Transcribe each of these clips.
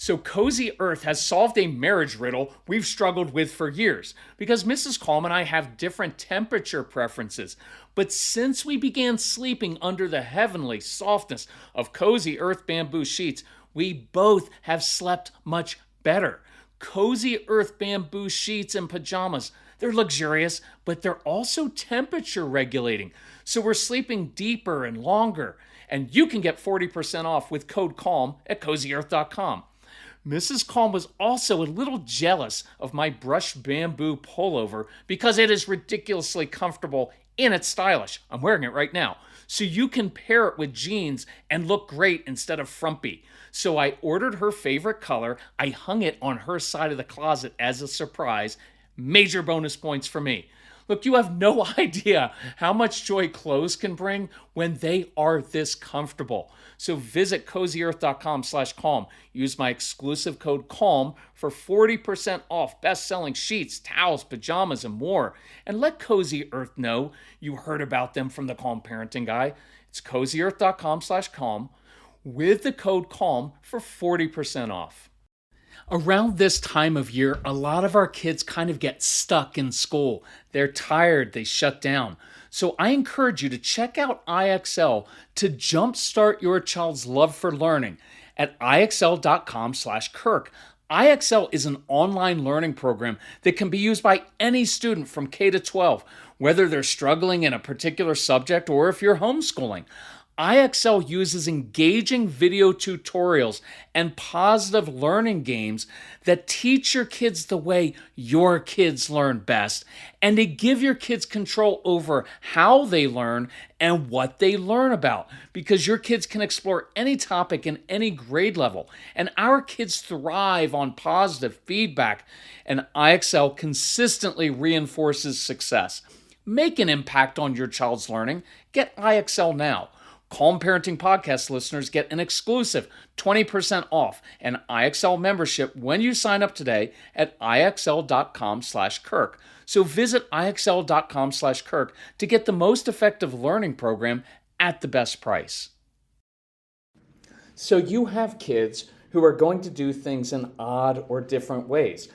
So Cozy Earth has solved a marriage riddle we've struggled with for years because Mrs. Calm and I have different temperature preferences. But since we began sleeping under the heavenly softness of Cozy Earth bamboo sheets, we both have slept much better. Cozy Earth bamboo sheets and pajamas. They're luxurious, but they're also temperature regulating. So we're sleeping deeper and longer. And you can get 40% off with code CALM at cozyearth.com. Mrs. Calm was also a little jealous of my brushed bamboo pullover because it is ridiculously comfortable and it's stylish. I'm wearing it right now. So you can pair it with jeans and look great instead of frumpy. So I ordered her favorite color. I hung it on her side of the closet as a surprise. Major bonus points for me. Look, you have no idea how much joy clothes can bring when they are this comfortable. So visit cozyearth.com/calm. Use my exclusive code CALM for 40% off best-selling sheets, towels, pajamas, and more. And let Cozy Earth know you heard about them from the Calm Parenting Guy. It's cozyearth.com/calm with the code CALM for 40% off. Around this time of year, a lot of our kids kind of get stuck in school. They're tired, they shut down. So I encourage you to check out IXL to jumpstart your child's love for learning at IXL.com/Kirk. IXL is an online learning program that can be used by any student from K to 12, whether they're struggling in a particular subject or if you're homeschooling. IXL uses engaging video tutorials and positive learning games that teach your kids the way your kids learn best and to give your kids control over how they learn and what they learn about, because your kids can explore any topic in any grade level. And our kids thrive on positive feedback, and IXL consistently reinforces success. Make an impact on your child's learning. Get IXL now. Calm Parenting Podcast listeners get an exclusive 20% off an IXL membership when you sign up today at IXL.com/Kirk. So visit IXL.com/Kirk to get the most effective learning program at the best price. So you have kids who are going to do things in odd or different ways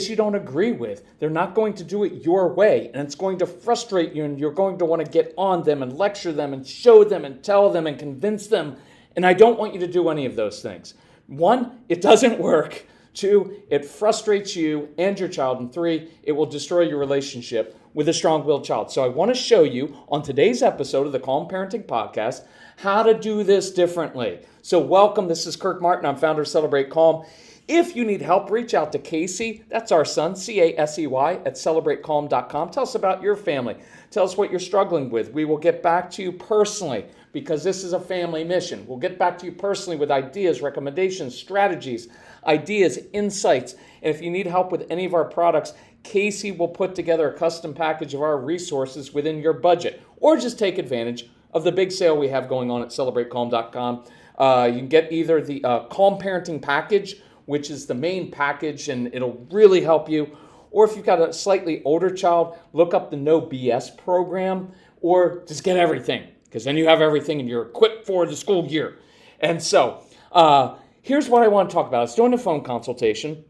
you don't agree with. They're not going to do it your way, and it's going to frustrate you, and you're going to want to get on them and lecture them and show them and tell them and convince them, and I don't want you to do any of those things. 1, it doesn't work. 2, it frustrates you and your child, and 3, it will destroy your relationship with a strong-willed child. So I want to show you on today's episode of the Calm Parenting Podcast how to do this differently. So welcome, this is Kirk Martin. I'm founder of Celebrate Calm. If you need help, reach out to Casey, that's our son, C-A-S-E-Y, at celebratecalm.com. Tell us about your family. Tell us what you're struggling with. We will get back to you personally because this is a family mission. We'll get back to you personally with ideas, recommendations, strategies, ideas, insights. And if you need help with any of our products, Casey will put together a custom package of our resources within your budget, or just take advantage of the big sale we have going on at celebratecalm.com. You can get either the Calm Parenting Package, which is the main package, and it'll really help you. Or if you've got a slightly older child, look up the No BS program, or just get everything, because then you have everything and you're equipped for the school year. And so here's what I want to talk about. I was doing a phone consultation,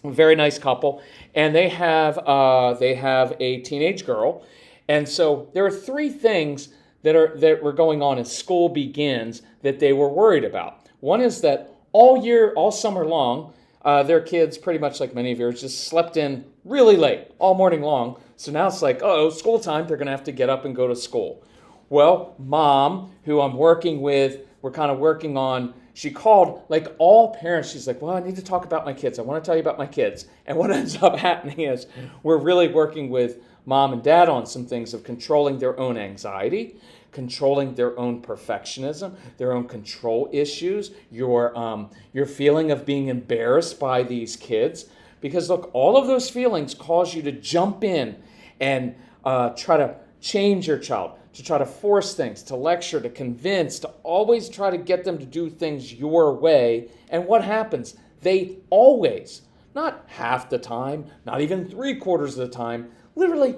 a very nice couple, and they have a teenage girl. And so there are 3 things that were going on as school begins that they were worried about. One is that all summer long, their kids, pretty much like many of yours, just slept in really late, all morning long. So now it's like, school time, they're going to have to get up and go to school. Well, mom, who I'm working with, we're kind of working on, she called, like all parents, she's like, well, I need to talk about my kids. I want to tell you about my kids. And what ends up happening is we're really working with mom and dad on some things of controlling their own anxiety, controlling their own perfectionism, their own control issues, your feeling of being embarrassed by these kids. Because look, all of those feelings cause you to jump in and try to change your child, to try to force things, to lecture, to convince, to always try to get them to do things your way. And what happens? They always, not half the time, not even 3/4 of the time, literally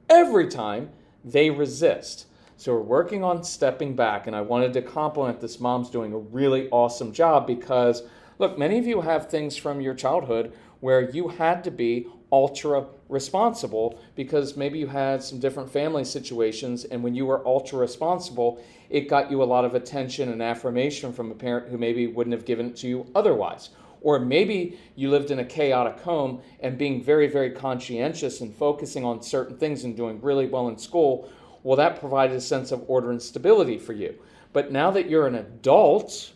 every time, they resist. So we're working on stepping back, and I wanted to compliment this mom's doing a really awesome job because Look, many of you have things from your childhood where you had to be ultra responsible because maybe you had some different family situations, and when you were ultra responsible, it got you a lot of attention and affirmation from a parent who maybe wouldn't have given it to you otherwise. Or maybe you lived in a chaotic home, and being very, very conscientious and focusing on certain things and doing really well in school, well, that provided a sense of order and stability for you. But now that you're an adult,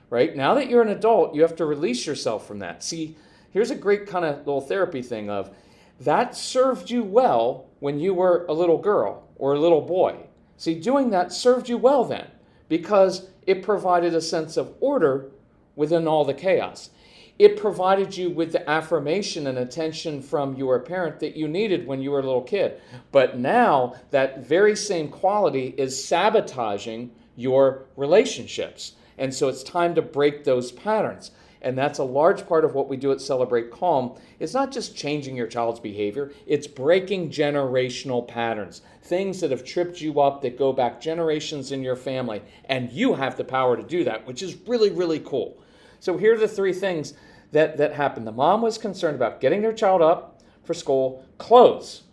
right? Now that you're an adult, you have to release yourself from that. See, here's a great kind of little therapy thing of that served you well when you were a little girl or a little boy. See, doing that served you well then because it provided a sense of order within all the chaos. It provided you with the affirmation and attention from your parent that you needed when you were a little kid. But now that very same quality is sabotaging your relationships. And so it's time to break those patterns. And that's a large part of what we do at Celebrate Calm. It's not just changing your child's behavior, it's breaking generational patterns. Things that have tripped you up that go back generations in your family. And you have the power to do that, which is really, really cool. So here are the three things that happened. The mom was concerned about getting their child up for school, clothes.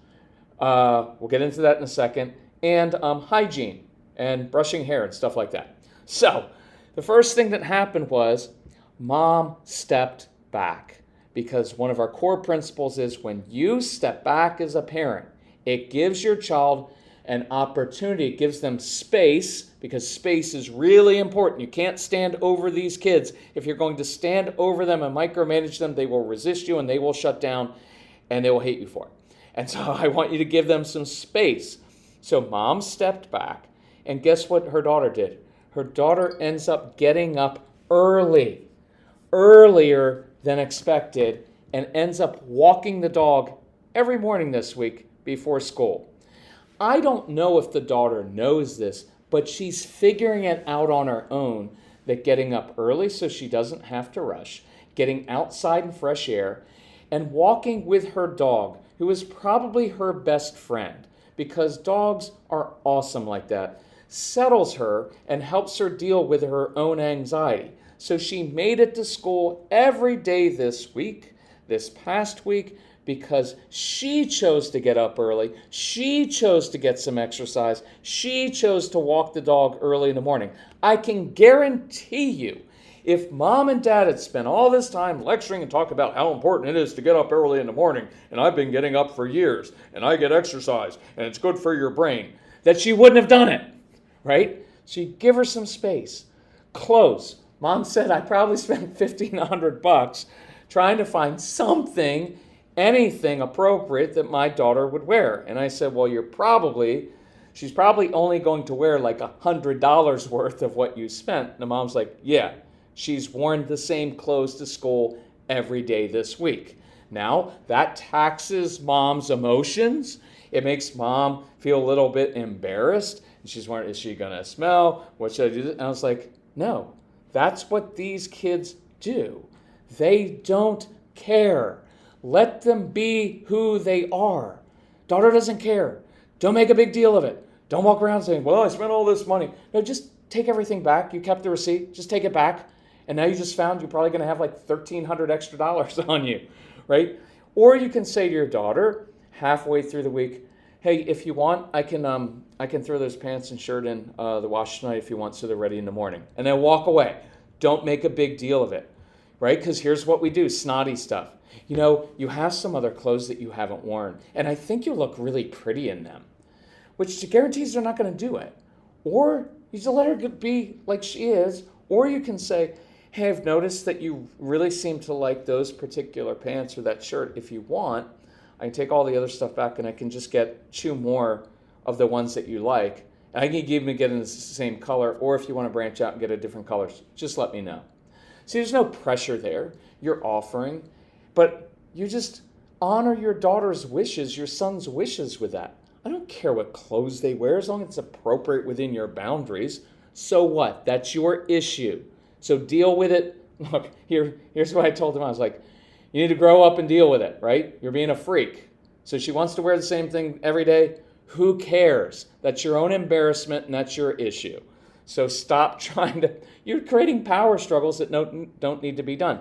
We'll get into that in a second. And hygiene and brushing hair and stuff like that. So the first thing that happened was mom stepped back, because one of our core principles is when you step back as a parent, it gives your child an opportunity. It gives them space, because space is really important. You can't stand over these kids. If you're going to stand over them and micromanage them, they will resist you and they will shut down and they will hate you for it. And so I want you to give them some space. So mom stepped back, and guess what her daughter did? Her daughter ends up getting up earlier than expected, and ends up walking the dog every morning this week before school. I don't know if the daughter knows this, but she's figuring it out on her own, that getting up early so she doesn't have to rush, getting outside in fresh air, and walking with her dog, who is probably her best friend, because dogs are awesome like that, settles her and helps her deal with her own anxiety. So she made it to school every day this past week, because she chose to get up early. She chose to get some exercise. She chose to walk the dog early in the morning. I can guarantee you, if mom and dad had spent all this time lecturing and talking about how important it is to get up early in the morning, and I've been getting up for years, and I get exercise, and it's good for your brain, that she wouldn't have done it, right? So you give her some space. Clothes. Mom said I probably spent $1,500 trying to find something, anything appropriate that my daughter would wear. And I said, well, she's probably only going to wear like $100 worth of what you spent. And the mom's like, yeah, she's worn the same clothes to school every day this week. Now, that taxes mom's emotions. It makes mom feel a little bit embarrassed. And she's wondering, is she going to smell? What should I do? And I was like, no, that's what these kids do. They don't care. Let them be who they are. Daughter doesn't care. Don't make a big deal of it. Don't walk around saying, well, I spent all this money. No, just take everything back. You kept the receipt. Just take it back. And now you just found you're probably going to have like $1,300 extra on you, right? Or you can say to your daughter halfway through the week, hey, if you want, I can throw those pants and shirt in the wash tonight if you want, so they're ready in the morning. And then walk away. Don't make a big deal of it, right? Because here's what we do, snotty stuff. You know, you have some other clothes that you haven't worn, and I think you look really pretty in them, which guarantees they're not going to do it. Or you just let her be like she is, or you can say, hey, I've noticed that you really seem to like those particular pants or that shirt. If you want, I can take all the other stuff back and I can just get 2 more of the ones that you like. And I can even get in the same color, or if you want to branch out and get a different color, just let me know. See, there's no pressure there. You're offering, but you just honor your daughter's wishes, your son's wishes with that. I don't care what clothes they wear as long as it's appropriate within your boundaries. So what? That's your issue. So deal with it. Look, here's what I told him. I was like, you need to grow up and deal with it, right? You're being a freak. So she wants to wear the same thing every day. Who cares? That's your own embarrassment and that's your issue. So stop you're creating power struggles that don't need to be done.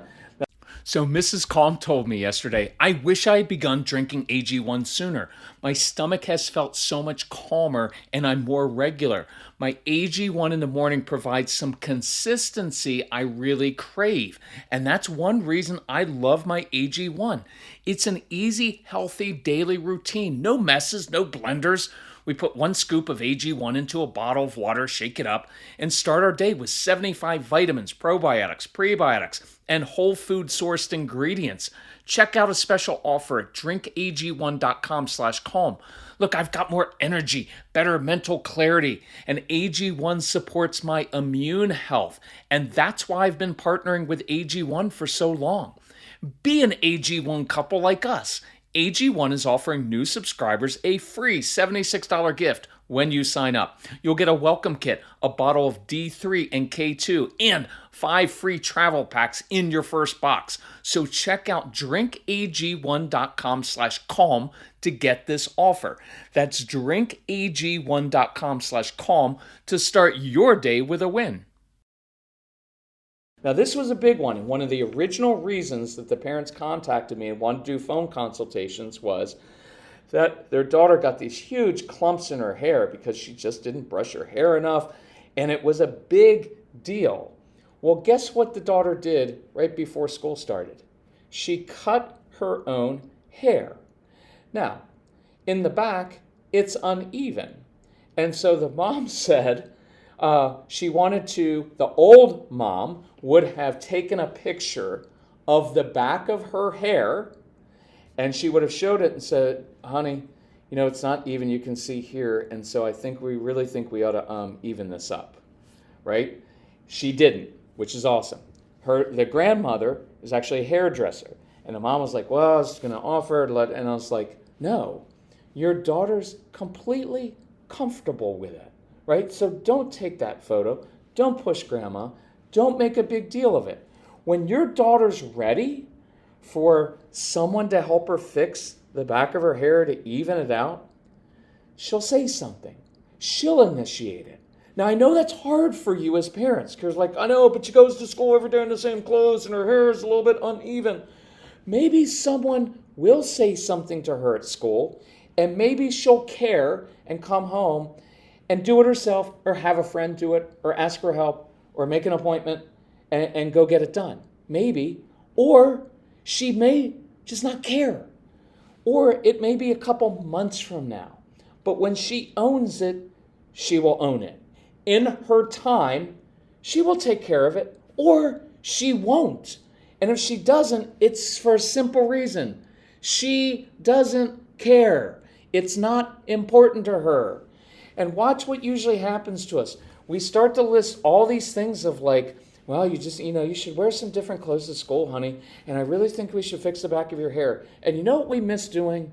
So Mrs. Calm told me yesterday, I wish I had begun drinking AG1 sooner. My stomach has felt so much calmer and I'm more regular. My AG1 in the morning provides some consistency I really crave. And that's one reason I love my AG1. It's an easy, healthy daily routine. No messes, no blenders. We put 1 scoop of AG1 into a bottle of water, shake it up, and start our day with 75 vitamins, probiotics, prebiotics, and whole food sourced ingredients. Check out a special offer at drinkag1.com/calm. Look, I've got more energy, better mental clarity, and AG1 supports my immune health. And that's why I've been partnering with AG1 for so long. Be an AG1 couple like us. AG1 is offering new subscribers a free $76 gift when you sign up. You'll get a welcome kit, a bottle of D3 and K2, and 5 free travel packs in your first box. So check out drinkag1.com/calm to get this offer. That's drinkag1.com/calm to start your day with a win. Now, this was a big one, and one of the original reasons that the parents contacted me and wanted to do phone consultations was that their daughter got these huge clumps in her hair because she just didn't brush her hair enough, and it was a big deal. Well, guess what the daughter did right before school started? She cut her own hair. Now, in the back, it's uneven, and so the mom said, the old mom would have taken a picture of the back of her hair and she would have showed it and said, honey, it's not even, you can see here. And so we really think we ought to even this up, right? She didn't, which is awesome. The grandmother is actually a hairdresser. And the mom was like, well, I was going to offer it. And I was like, no, your daughter's completely comfortable with it. Right? So don't take that photo. Don't push grandma. Don't make a big deal of it. When your daughter's ready for someone to help her fix the back of her hair to even it out, she'll say something. She'll initiate it. Now, I know that's hard for you as parents because I know, but she goes to school every day in the same clothes and her hair is a little bit uneven. Maybe someone will say something to her at school and maybe she'll care and come home and do it herself, or have a friend do it, or ask for help, or make an appointment and go get it done. Maybe. Or she may just not care. Or it may be a couple months from now. But when she owns it, she will own it. In her time, she will take care of it, or she won't. And if she doesn't, it's for a simple reason. She doesn't care. It's not important to her. And watch what usually happens to us. We start to list all these things of well, you should wear some different clothes to school, honey. And I really think we should fix the back of your hair. And you know what we miss doing?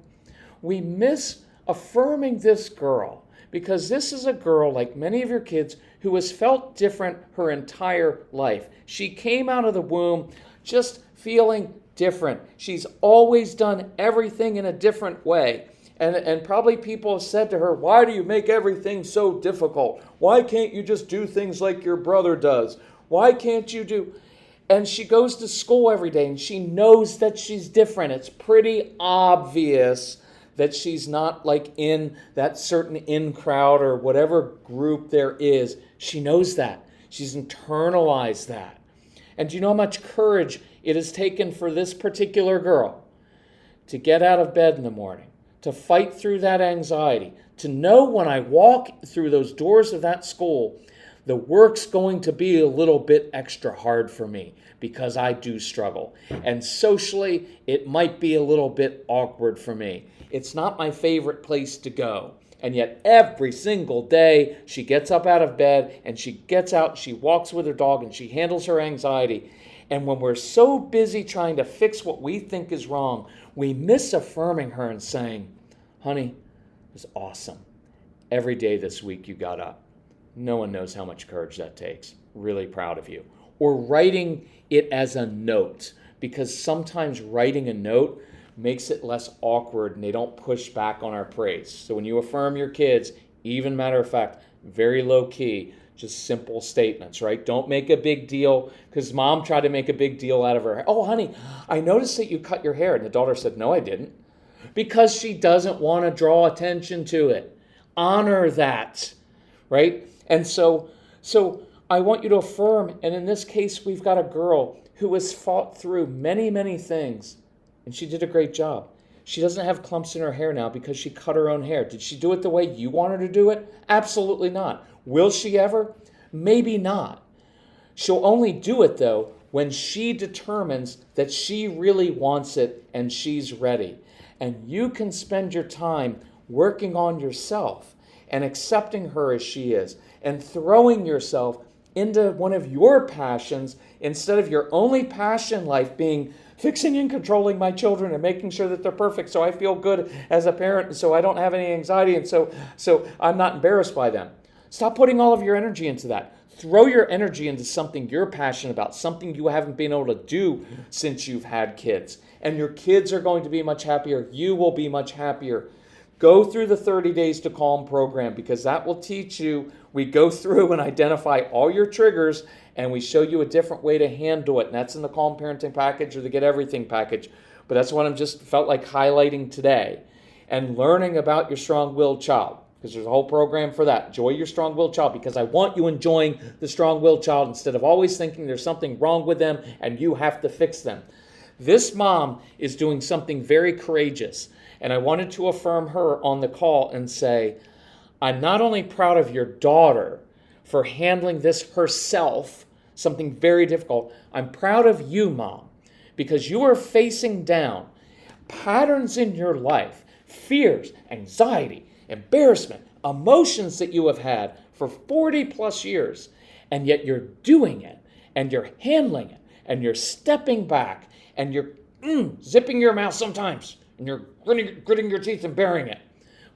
We miss affirming this girl. Because this is a girl, like many of your kids, who has felt different her entire life. She came out of the womb just feeling different. She's always done everything in a different way. And probably people have said to her, why do you make everything so difficult? Why can't you just do things like your brother does? Why can't you do? And she goes to school every day and she knows that she's different. It's pretty obvious that she's not in that certain in crowd or whatever group there is. She knows that. She's internalized that. And do you know how much courage it has taken for this particular girl to get out of bed in the morning? To fight through that anxiety, to know when I walk through those doors of that school, the work's going to be a little bit extra hard for me because I do struggle. And socially, it might be a little bit awkward for me. It's not my favorite place to go. And yet every single day, she gets up out of bed and she gets out, she walks with her dog and she handles her anxiety. And when we're so busy trying to fix what we think is wrong, we miss affirming her and saying, honey, it was awesome. Every day this week you got up. No one knows how much courage that takes. Really proud of you. Or writing it as a note, because sometimes writing a note makes it less awkward and they don't push back on our praise. So when you affirm your kids, even matter of fact, very low key, Just simple statements, right? Don't make a big deal, because mom tried to make a big deal out of her hair. Oh, honey, I noticed that you cut your hair. And the daughter said, no, I didn't. Because she doesn't want to draw attention to it. Honor that, right? And so I want you to affirm, and in this case, we've got a girl who has fought through many, many things, and she did a great job. She doesn't have clumps in her hair now because she cut her own hair. Did she do it the way you want her to do it? Absolutely not. Will she ever? Maybe not. She'll only do it, though, when she determines that she really wants it and she's ready. And you can spend your time working on yourself and accepting her as she is and throwing yourself into one of your passions instead of your only passion in life being fixing and controlling my children and making sure that they're perfect so I feel good as a parent and so I don't have any anxiety and so I'm not embarrassed by them. Stop putting all of your energy into that. Throw your energy into something you're passionate about, something you haven't been able to do since you've had kids. And your kids are going to be much happier. You will be much happier. Go through the 30 Days to Calm program, because that will teach you. We go through and identify all your triggers, and we show you a different way to handle it. And that's in the Calm Parenting package or the Get Everything package. But that's what I'm just felt like highlighting today. And learning about your strong-willed child, because there's a whole program for that. Enjoy your strong-willed child, because I want you enjoying the strong-willed child instead of always thinking there's something wrong with them and you have to fix them. This mom is doing something very courageous, and I wanted to affirm her on the call and say, I'm not only proud of your daughter for handling this herself, something very difficult, I'm proud of you, Mom, because you are facing down patterns in your life, fears, anxiety, embarrassment, emotions that you have had for 40 plus years, and yet you're doing it, and you're handling it, and you're stepping back, and you're zipping your mouth sometimes, and you're gritting your teeth and bearing it,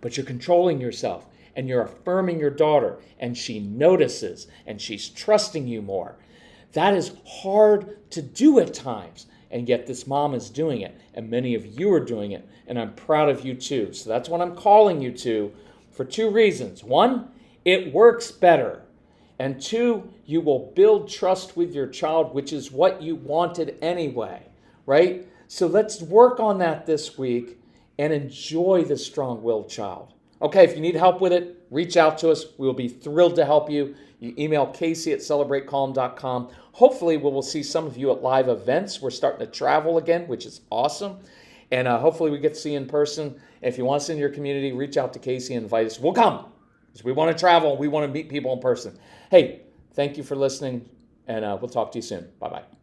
but you're controlling yourself, and you're affirming your daughter, and she notices, and she's trusting you more. That is hard to do at times, and yet this mom is doing it, and many of you are doing it, and I'm proud of you too. So that's what I'm calling you to for two reasons. One, it works better. And two, you will build trust with your child, which is what you wanted anyway, right? So let's work on that this week and enjoy the strong-willed child. Okay, if you need help with it, reach out to us. We will be thrilled to help you. You email Casey@celebratecalm.com. Hopefully, we will see some of you at live events. We're starting to travel again, which is awesome. And hopefully we get to see you in person. If you want us in your community, reach out to Casey and invite us. We'll come, because we want to travel. We want to meet people in person. Hey, thank you for listening, and we'll talk to you soon. Bye-bye.